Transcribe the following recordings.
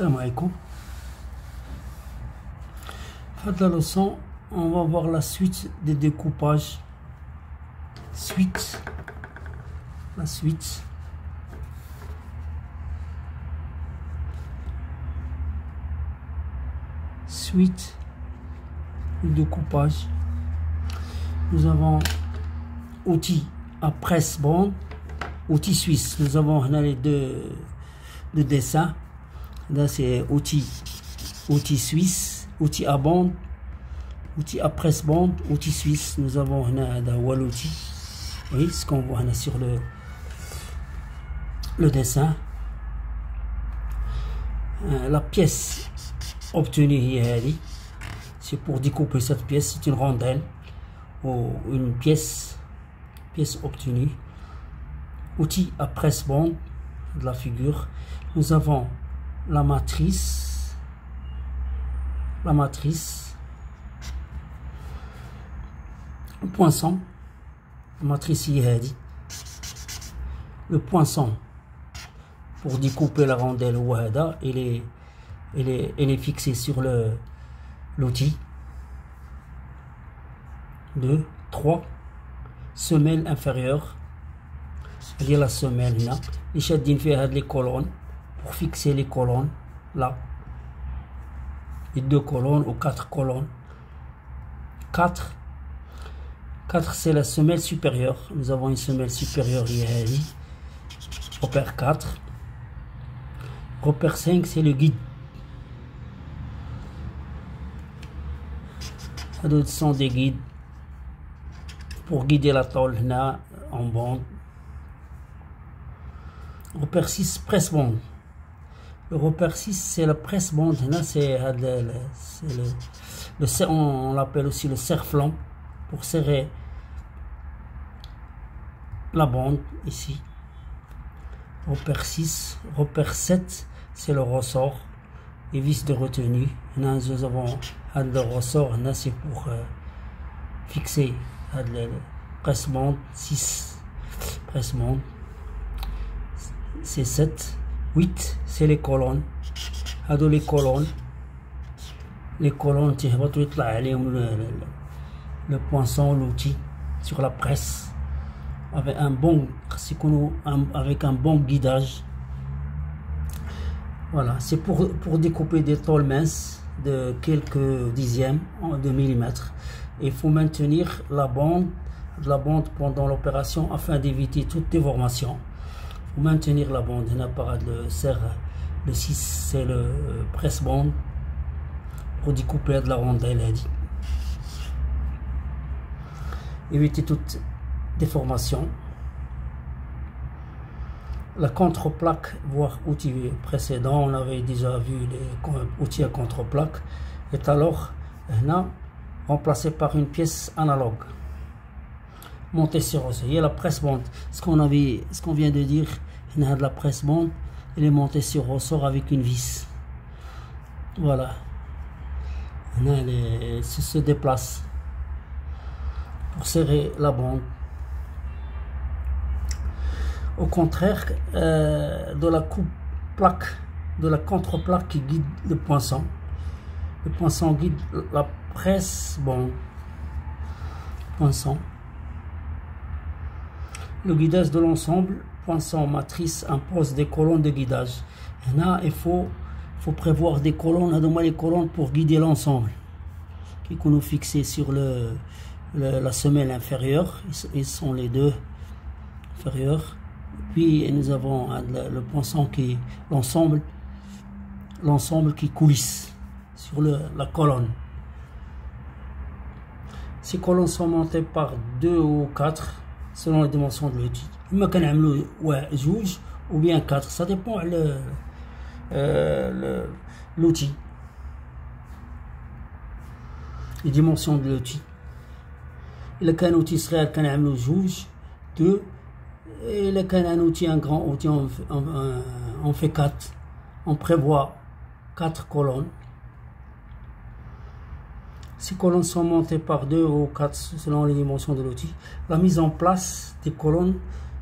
Salam alaikum. Dans la leçon, on va voir la suite des découpages. La suite. Suite du découpage. Nous avons outils à presse-bande, outils suisses. Nous avons les deux dessins. Là, c'est outils suisse, outils à bande, outils à presse-bande, outils suisse. Nous avons l'outil. Oui, ce qu'on voit sur le dessin. La pièce obtenue, c'est pour découper cette pièce. C'est une rondelle ou une pièce obtenue. Outil à presse-bande de la figure. Nous avons la matrice, le poinçon, la matrice yihadi, le poinçon pour découper la rondelle wahada, elle est fixée sur l'outil. 2, 3, semelle inférieure, il y a la semelle là, les chaddines fait les colonnes pour fixer les colonnes là, les 2 colonnes ou 4 colonnes. 4 c'est la semelle supérieure. Nous avons une semelle supérieure ici. Repère 4. Repère 5 c'est le guide. D'autres sont des guides pour guider la tôle là en bande. Repère 6 presse-bande. Le repère 6 c'est la presse-bande là, on l'appelle aussi le serre-flanc pour serrer la bande ici. Repère 6, repère 7 c'est le ressort et vis de retenue. Là, nous avons le ressort là, c'est pour fixer le presse-bande. 6 presse-bande, c'est 7. 8 c'est les colonnes. Les colonnes le poinçon, l'outil sur la presse avec un bon guidage. Voilà, c'est pour découper des tôles minces de quelques dixièmes de millimètre. Il faut maintenir la bande pendant l'opération afin d'éviter toute déformation. Pour maintenir la bande, on a le 6 c'est le presse-bande pour découper de la rondelle. Éviter toute déformation. La contre-plaque, voire outil précédent, on avait déjà vu les outils à contre-plaque, est alors là remplacé par une pièce analogue. Montée sur ressort. Il y a la presse-bande. Ce qu'on vient de dire, il y a de la presse-bande, elle est montée sur ressort avec une vis. Voilà. Elle se déplace pour serrer la bande. Au contraire de la coupe-plaque, de la contre-plaque qui guide le poinçon. Le poinçon guide la presse-bande. Poinçon. Le guidage de l'ensemble, poinçon matrice impose des colonnes de guidage. Et là, il faut prévoir des colonnes, les colonnes pour guider l'ensemble. Qui nous fixés sur la semelle inférieure. Ils sont les deux inférieurs. Puis nous avons le poinçon qui l'ensemble qui coulisse sur la colonne. Ces colonnes sont montées par 2 ou 4 selon les dimensions de l'outil. Il ou bien 4, ça dépend l'outil, les dimensions de l'outil. Il y a un outil serait un juge 2, et il y a un outil, un grand outil, on fait 4. On prévoit 4 colonnes. Ces colonnes sont montées par 2 ou 4 selon les dimensions de l'outil. La mise en place des colonnes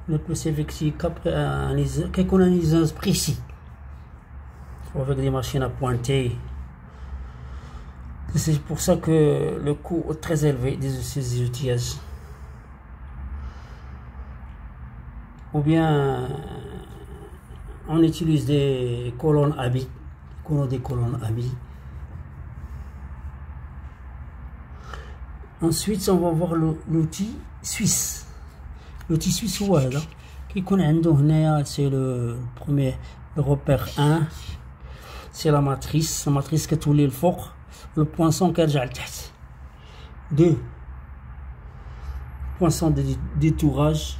ne peut s'effectuer qu'après une analyse précis. ou avec des machines à pointer. C'est pour ça que le coût est très élevé de ces outillages. Ou bien on utilise des colonnes à billes, des colonnes à billes. Ensuite, on va voir l'outil suisse. L'outil suisse, voilà. Qui connaît, c'est le premier, le repère 1. C'est la matrice qui est tout le fort. Le poinçon qui est à 2. Poinçon de détourage.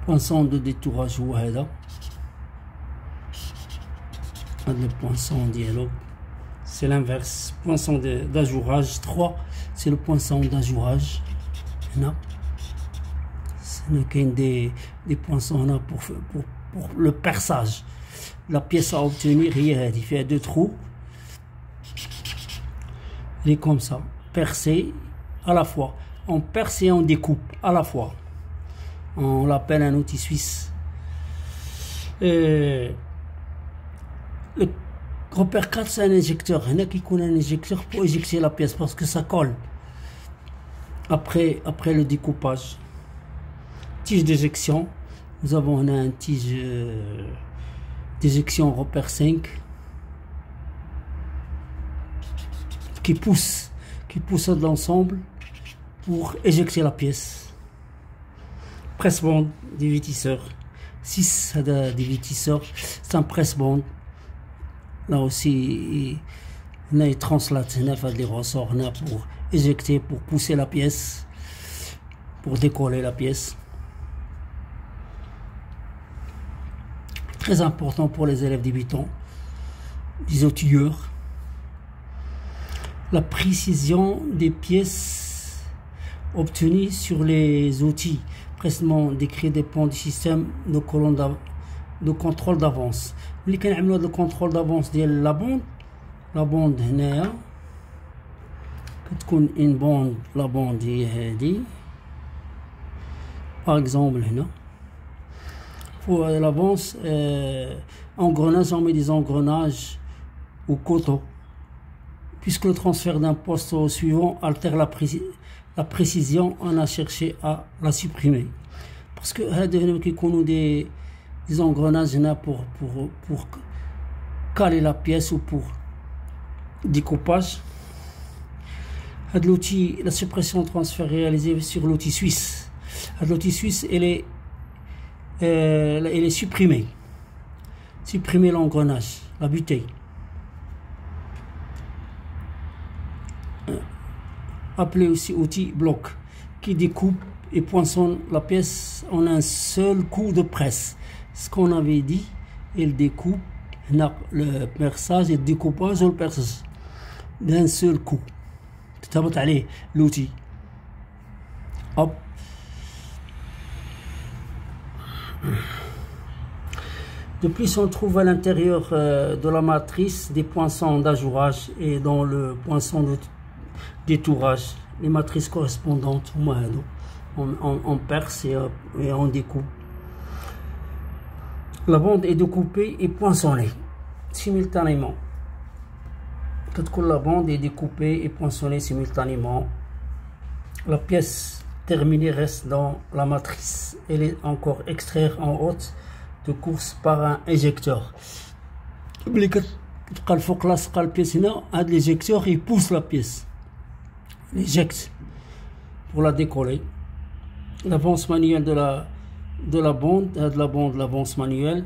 Poinçon de détourage, voilà. Le poinçon dialogue. C'est l'inverse. Poinçon d'ajourage 3. C'est le poinçon d'ajourage. Non. Il y a des poinçons là pour le perçage. La pièce à obtenir, il fait 2 trous. Il est comme ça. Percé à la fois. On perce et on découpe à la fois. On l'appelle un outil suisse. Le repère 4, c'est un injecteur. Il y en a qui connaissent un injecteur pour éjecter la pièce parce que ça colle. Après le découpage. Tige d'éjection. Nous avons un tige d'éjection repère 5 qui pousse de l'ensemble pour éjecter la pièce. Presse-bande dévitisseur. 6 dévitisseurs. C'est un presse-bande. Là aussi, il translate les ressorts pour éjecter, pour pousser la pièce, pour décoller la pièce. Très important pour les élèves débutants, des outilleurs. La précision des pièces obtenues sur les outils précédemment décrits dépend du système de contrôle d'avance. اللي كنعملوا هذا الكونترول دافونس ديال لا بوند هنايا كتكون ان بوند. لا بوند هي هادي باغ اكزومبل هنا pour l'avance engrenage, on met des engrenages au coteau puisque le transfert d'un poste au suivant altère la précision. On a cherché à la supprimer parce que هادو هنا كيكونوا des engrenages là pour caler la pièce ou pour découpage. L'outil, la suppression transfert réalisée sur l'outil suisse. L'outil suisse, elle est supprimée. Supprimer l'engrenage, la butée. Appelé aussi outil bloc, qui découpe et poinçonne la pièce en un seul coup de presse. Ce qu'on avait dit, il découpe le perçage et le découpage ou le perçage d'un seul coup. Allez, l'outil. Hop. De plus, on trouve à l'intérieur de la matrice des poinçons d'ajourage et dans le poinçon de détourage, les matrices correspondantes. On perce et on découpe. La bande est découpée et poinçonnée simultanément. Quand la bande est découpée et poinçonnée simultanément, la pièce terminée reste dans la matrice. Elle est encore extraite en haute de course par un éjecteur. L'éjecteur il pousse la pièce, il éjecte pour la décoller. L'avance manuelle de la bande, l'avance manuelle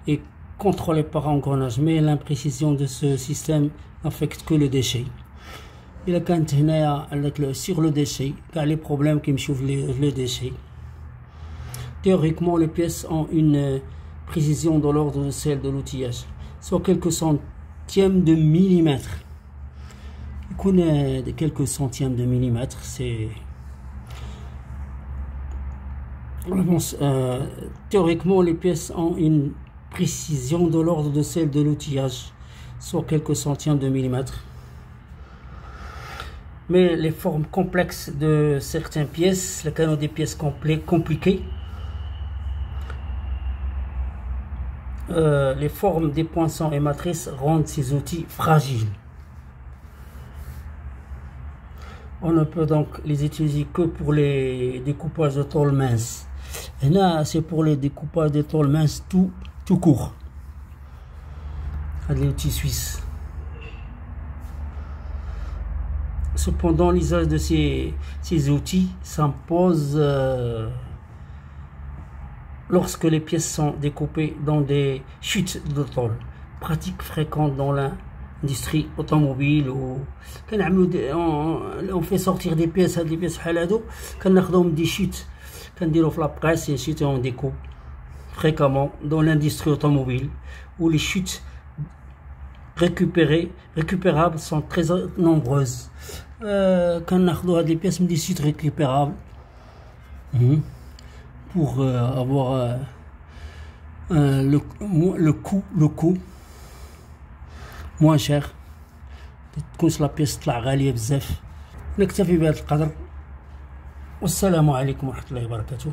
est contrôlée par engrenage, mais l'imprécision de ce système n'affecte que le déchet. Il a quand sur le déchet, car les problèmes qui me chauffent le déchet. Théoriquement, les pièces ont une précision de l'ordre de celle de l'outillage, soit quelques centièmes de millimètre. On connaît quelques centièmes de millimètre, c'est théoriquement, les pièces ont une précision de l'ordre de celle de l'outillage, soit quelques centièmes de millimètre. Mais les formes complexes de certaines pièces, les canaux des pièces compliquées, les formes des poinçons et matrices rendent ces outils fragiles. On ne peut donc les utiliser que pour les découpages de tôle mince. Et là, c'est pour les découpages de tôle mince tout court. Les outils suisses. Cependant, l'usage de ces outils s'impose lorsque les pièces sont découpées dans des chutes de tôle, pratique fréquente dans l'industrie automobile. Ou on fait sortir des pièces, des pièces بحال هادو كناخذوهم des chutes كنديرو في la presse et ensuite on découpe fréquemment dans l'industrie automobile où les chutes récupérables sont très nombreuses. كناخذو هاد les pièces من des chutes récupérables pour avoir le coût moins cher. تكونش لا بيس تطلع غالية بزاف. نكتفي بهذا القدر، والسلام عليكم ورحمة الله وبركاته.